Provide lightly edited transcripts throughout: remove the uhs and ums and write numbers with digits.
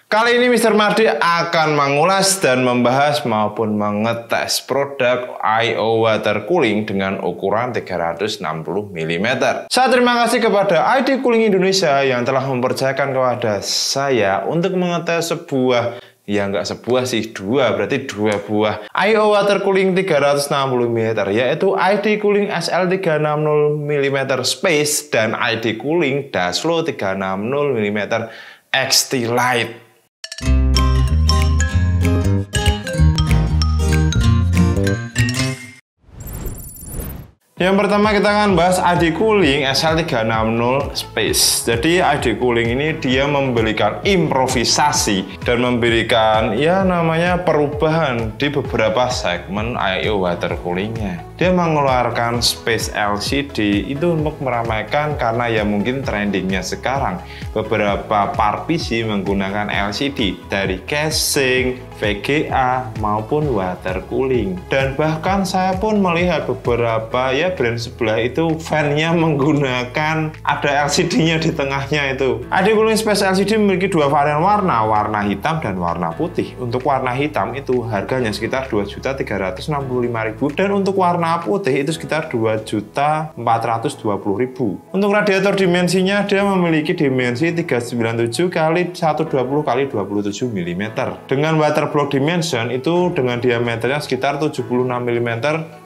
Kali ini Mr. Mardi akan mengulas dan membahas maupun mengetes produk I/O water cooling dengan ukuran 360 mm. Saya terima kasih kepada ID Cooling Indonesia yang telah mempercayakan kepada saya untuk mengetes sebuah, ya nggak sebuah sih, berarti dua buah I/O water cooling 360 mm, yaitu ID Cooling SL360 mm Space dan ID Cooling Daslo 360 mm XT Lite. Yang pertama kita akan bahas ID Cooling SL360 Space. Jadi ID Cooling ini dia memberikan improvisasi dan memberikan ya namanya perubahan di beberapa segmen I/O water coolingnya. Dia mengeluarkan Space LCD itu untuk meramaikan karena ya mungkin trendingnya sekarang beberapa part PC menggunakan LCD dari casing, VGA maupun water cooling. Dan bahkan saya pun melihat beberapa ya brand sebelah itu fan-nya menggunakan ada LCD-nya di tengahnya itu. ID Cooling Space LCD memiliki dua varian warna, warna hitam dan warna putih. Untuk warna hitam itu harganya sekitar 2.365.000 dan untuk warna putih itu sekitar 2.420.000. Untuk radiator dimensinya dia memiliki dimensi 397 x 120 x 27 mm. Dengan water block dimension itu dengan diameternya sekitar 76 mm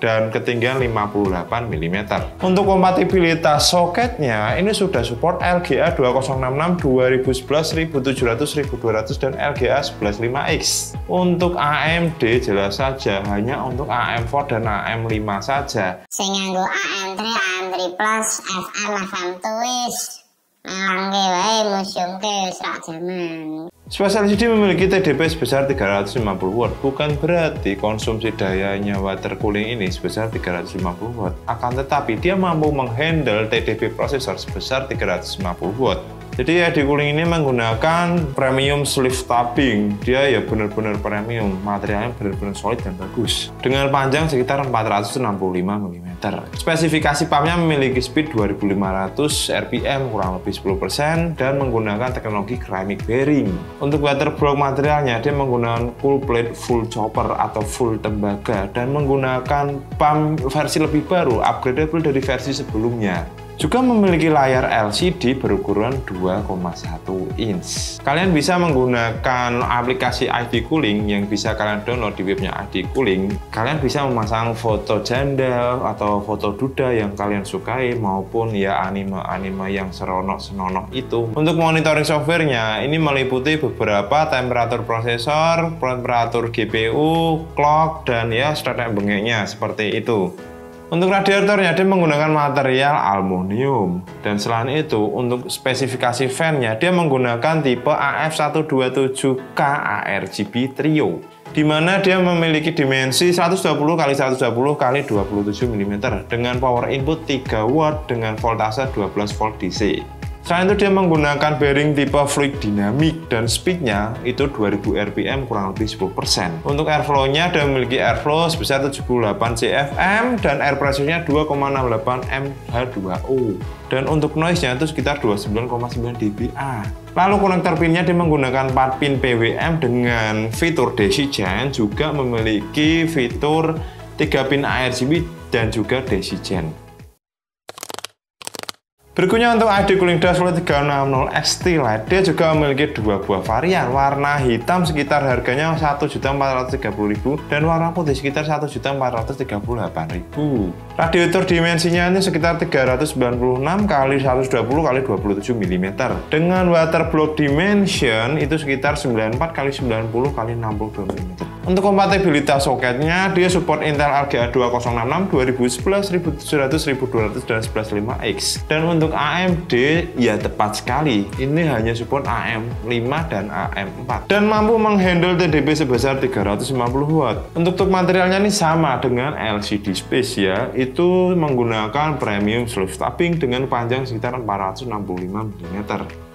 dan ketinggian 58 mm. Untuk kompatibilitas soketnya ini sudah support LGA 2066, 2011, 1700, 1200 dan LGA 115X. Untuk AMD jelas saja hanya untuk AM4 dan AM5 saja. Sing nganggo AM3, AM3 Plus, FM, FM2 wis melangke wae museum ke sak jaman. Space LCD memiliki TDP sebesar 350 watt, bukan berarti konsumsi dayanya water cooling ini sebesar 350 watt. Akan tetapi dia mampu menghandle TDP prosesor sebesar 350 watt. Jadi ID Cooling ini menggunakan premium sleeve tapping. Dia ya benar-benar premium, materialnya benar-benar solid dan bagus. Dengan panjang sekitar 465 mm. Spesifikasi pumpnya memiliki speed 2500 rpm kurang lebih 10% dan menggunakan teknologi ceramic bearing. Untuk water block materialnya dia menggunakan cool plate full chopper atau full tembaga dan menggunakan pump versi lebih baru, upgradable dari versi sebelumnya. Juga memiliki layar LCD berukuran 2,1 inch. Kalian bisa menggunakan aplikasi ID Cooling yang bisa kalian download di webnya ID Cooling. Kalian bisa memasang foto janda atau foto duda yang kalian sukai maupun ya anime-anime yang seronok-senonoh itu. Untuk monitoring softwarenya ini meliputi beberapa temperatur prosesor, temperatur GPU, clock, dan ya statek bengeknya seperti itu. Untuk radiatornya dia menggunakan material aluminium dan selain itu untuk spesifikasi fan-nya dia menggunakan tipe AF127K ARGB Trio di mana dia memiliki dimensi 120 x 120 x 27 mm dengan power input 3 watt dengan voltase 12 volt DC. Selain itu dia menggunakan bearing tipe fluid dynamic dan speednya itu 2000 rpm kurang lebih 10%. Untuk airflow-nya dia memiliki airflow sebesar 78 CFM dan air pressure-nya 2,68 mH2O. Dan untuk noise-nya itu sekitar 29,9 dBA. Lalu konektor pin-nya dia menggunakan 4 pin PWM dengan fitur DeciGen, juga memiliki fitur 3 pin ARGB dan juga DeciGen. Berikutnya untuk ID Cooling Daslo 360 XT Lite, dia juga memiliki dua buah varian. Warna hitam sekitar harganya 1.430.000 dan warna putih sekitar 1.438.000. Radiator dimensinya ini sekitar 396 x 120 x 27 mm. Dengan water block dimension itu sekitar 94 x 90 x 62 mm. Untuk kompatibilitas soketnya dia support Intel LGA 2066, 2011, 1700, 1200 dan 115X. Dan untuk AMD ya tepat sekali, ini hanya support AM5 dan AM4 dan mampu menghandle TDP sebesar 350 watt. Untuk materialnya ini sama dengan LCD Space ya, itu menggunakan premium sleeve tapping dengan panjang sekitar 465 mm.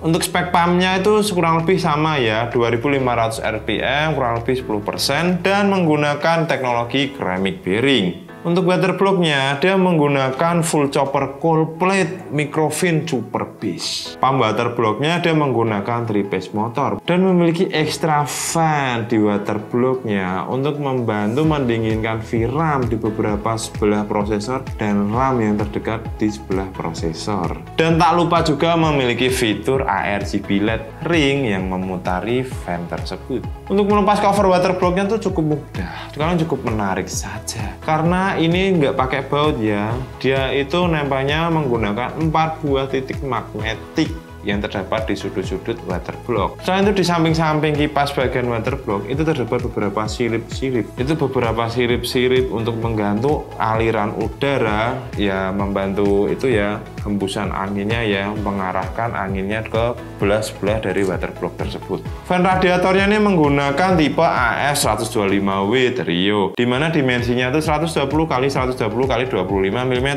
Untuk spek pumpnya itu kurang lebih sama ya, 2500 rpm kurang lebih 10% dan menggunakan teknologi ceramic bearing. Untuk water blocknya, dia menggunakan full chopper cold plate microfin super base. Pump water blocknya dia menggunakan 3-phase motor dan memiliki extra fan di water blocknya untuk membantu mendinginkan VRAM di beberapa sebelah prosesor dan RAM yang terdekat di sebelah prosesor. Dan tak lupa juga memiliki fitur RGB LED ring yang memutari fan tersebut. Untuk melepas cover water blocknya tuh cukup mudah, sekarang cukup menarik saja. Karena ini nggak pakai baut ya, dia itu nempelnya menggunakan 4 buah titik magnetik yang terdapat di sudut-sudut water block. Selain itu di samping-samping kipas bagian water block itu terdapat beberapa sirip-sirip. Itu beberapa sirip-sirip untuk menggantung aliran udara, ya membantu itu ya hembusan anginnya ya, mengarahkan anginnya ke belah-sebelah dari water block tersebut. Fan radiatornya ini menggunakan tipe AS125W trio, di mana dimensinya itu 120 x 120 x 25 mm.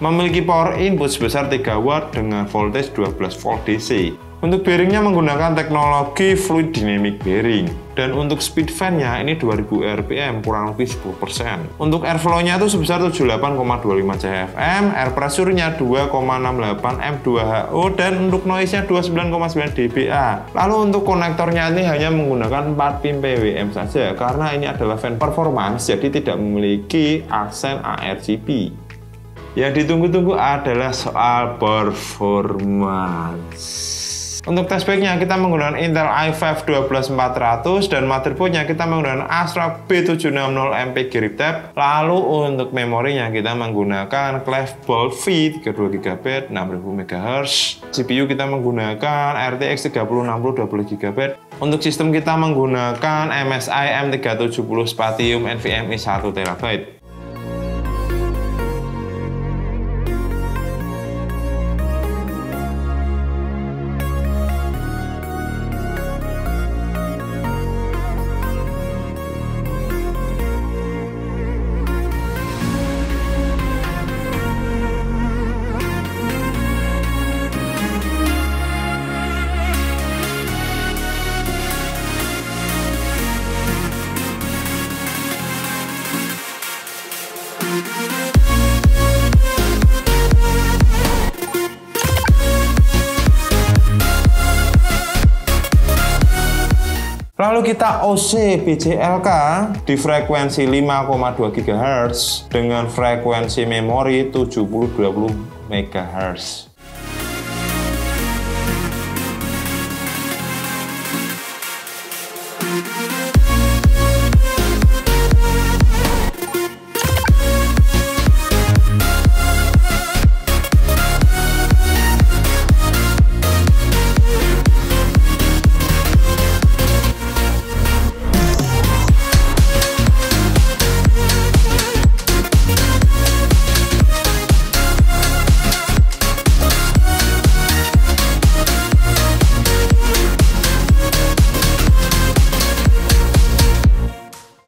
Memiliki power input sebesar 3 watt dengan voltage 12 volt DC. Untuk bearingnya menggunakan teknologi fluid dynamic bearing. Dan untuk speed fan-nya ini 2000 rpm, kurang lebih 10%. Untuk airflow-nya itu sebesar 78,25 CFM, air pressure-nya 2,68 M2HO, dan untuk noise-nya 29,9 dBA. Lalu untuk konektornya ini hanya menggunakan 4 pin PWM saja, karena ini adalah fan performance, jadi tidak memiliki aksen RGB. Yang ditunggu-tunggu adalah soal performance. Untuk testbacknya kita menggunakan Intel i5 12400 dan motherboardnya kita menggunakan Astra B760 MP Griptap. Lalu untuk memorinya kita menggunakan Clefbolt V 32 GB 6000 MHz. CPU kita menggunakan RTX 3060 20 GB. Untuk sistem kita menggunakan MSI M370 Spatium NVMe 1 TB. Lalu kita OC BCLK di frekuensi 5,2 GHz dengan frekuensi memori 7020 MHz.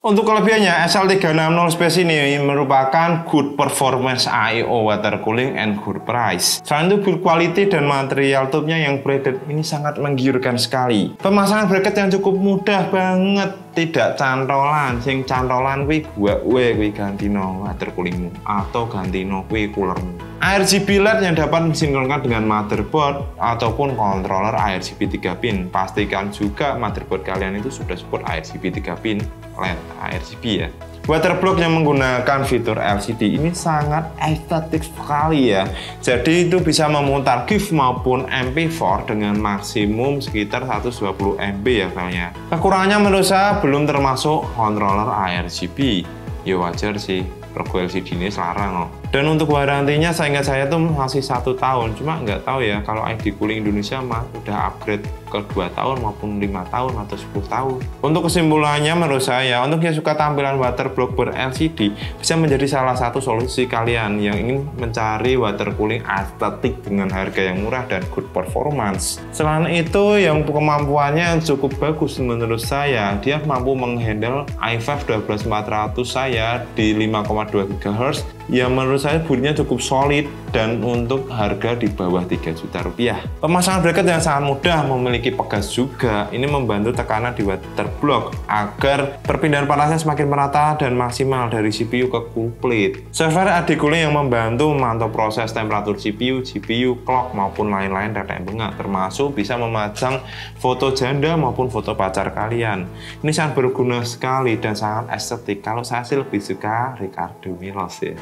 Untuk kelebihannya, SL360 Space ini merupakan good performance I/O water cooling and good price. Selain itu, build quality dan material tube-nya yang braided ini sangat menggiurkan sekali. Pemasangan bracket yang cukup mudah banget, tidak cantolan. Sing cantolan kuwi kuwi gantino water coolingmu atau gantino kuwi coolermu. RGB LED yang dapat disinkronkan dengan motherboard ataupun controller RGB 3 pin. Pastikan juga motherboard kalian itu sudah support RGB 3 pin LED RGB ya. Water block yang menggunakan fitur LCD ini sangat estetik sekali ya. Jadi itu bisa memutar GIF maupun MP4 dengan maksimum sekitar 120 MB ya filenya. Kekurangannya menurut saya belum termasuk controller RGB. Ya wajar sih, logo LCD ini selarang loh. Dan untuk warantinya seingat saya tuh masih 1 tahun, cuma nggak tahu ya kalau ID Cooling Indonesia mah udah upgrade ke 2 tahun maupun 5 tahun atau 10 tahun. Untuk kesimpulannya menurut saya, untuk yang suka tampilan water block ber-LCD bisa menjadi salah satu solusi kalian yang ingin mencari water cooling estetik dengan harga yang murah dan good performance. Selain itu, yang kemampuannya cukup bagus menurut saya, dia mampu menghandle i5 12400 saya di 5,2 GHz yang menurut saya build-nya cukup solid dan untuk harga di bawah 3 juta rupiah. Pemasangan bracket yang sangat mudah, memiliki pegas juga. Ini membantu tekanan di water block agar perpindahan panasnya semakin merata dan maksimal dari CPU ke cool plate. Software AD Cooling yang membantu memantau proses temperatur CPU, GPU, clock maupun lain-lain data yang bengak, termasuk bisa memajang foto janda maupun foto pacar kalian. Ini sangat berguna sekali dan sangat estetik. Kalau saya sih lebih suka Ricardo Milos ya.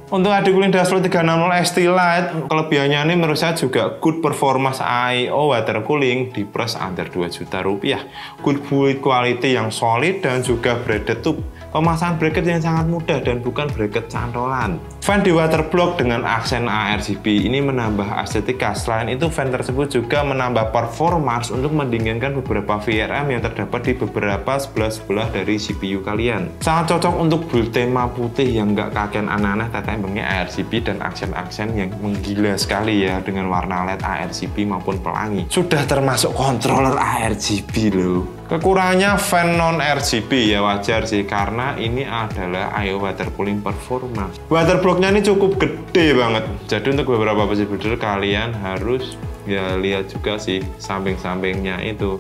Untuk AD Cooling Dashflow 360 ST Lite, kelebihannya ini menurut saya juga good performance I/O water cooling di price under 2 juta rupiah. Good build quality yang solid dan juga braided tube. Pemasangan bracket yang sangat mudah dan bukan bracket cantolan. Fan di water block dengan aksen ARGB ini menambah estetika. Selain itu, fan tersebut juga menambah performance untuk mendinginkan beberapa VRM yang terdapat di beberapa sebelah-sebelah dari CPU kalian. Sangat cocok untuk build tema putih yang nggak kakean aneh-aneh, teteh bengi RGB dan aksen-aksen yang menggila sekali ya dengan warna LED ARGB maupun pelangi. Sudah termasuk controller ARGB loh. Kekurangannya fan non RGB ya wajar sih karena ini adalah I/O water cooling performance. Water blocknya ini cukup gede banget. Jadi untuk beberapa PC builder kalian harus ya lihat juga sih samping-sampingnya itu.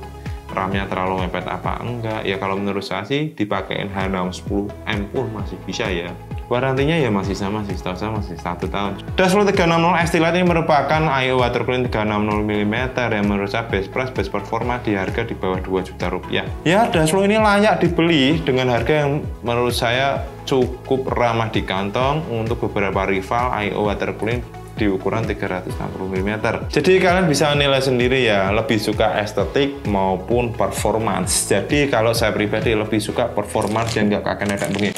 RAM-nya terlalu mepet apa enggak. Ya kalau menurut saya sih dipakein H610M pun masih bisa ya. Warantinya ya masih sama sih, setahu saya masih 1 tahun. Dashflow 360 ST Lite ini merupakan I/O water cooling 360 mm yang menurut saya best price, best performa di harga di bawah 2 juta rupiah. Ya, Dashflow ini layak dibeli dengan harga yang menurut saya cukup ramah di kantong untuk beberapa rival I/O water cooling di ukuran 360 mm. Jadi kalian bisa nilai sendiri ya, lebih suka estetik maupun performance. Jadi kalau saya pribadi lebih suka performance yang nggak kaken kayak begini.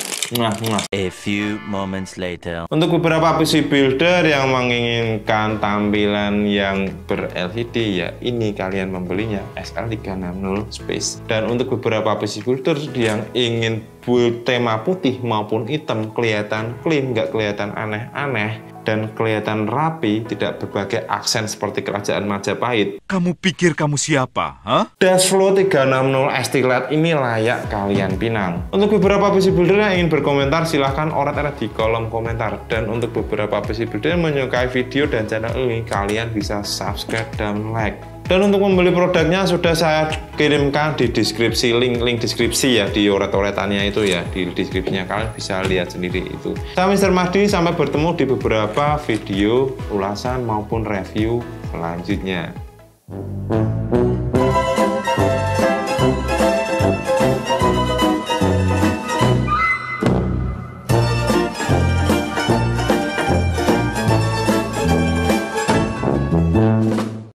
A few moments later. Untuk beberapa PC builder yang menginginkan tampilan yang ber-LCD ya ini kalian membelinya SL360 Space. Dan untuk beberapa PC builder yang ingin build tema putih maupun hitam kelihatan clean, nggak kelihatan aneh-aneh dan kelihatan rapi, tidak berbagai aksen seperti kerajaan Majapahit. Kamu pikir kamu siapa? Hah? Dashflow 360 ST Lite ini layak kalian pinang. Untuk beberapa PC builder yang ingin berkomentar, silahkan oret-oret di kolom komentar. Dan untuk beberapa PC builder yang menyukai video dan channel ini, kalian bisa subscribe dan like. Dan untuk membeli produknya sudah saya kirimkan di deskripsi, link deskripsi ya, di oret-oretannya itu ya, di deskripsinya kalian bisa lihat sendiri itu. Saya Mr. Mahdi, sampai bertemu di beberapa video ulasan maupun review selanjutnya.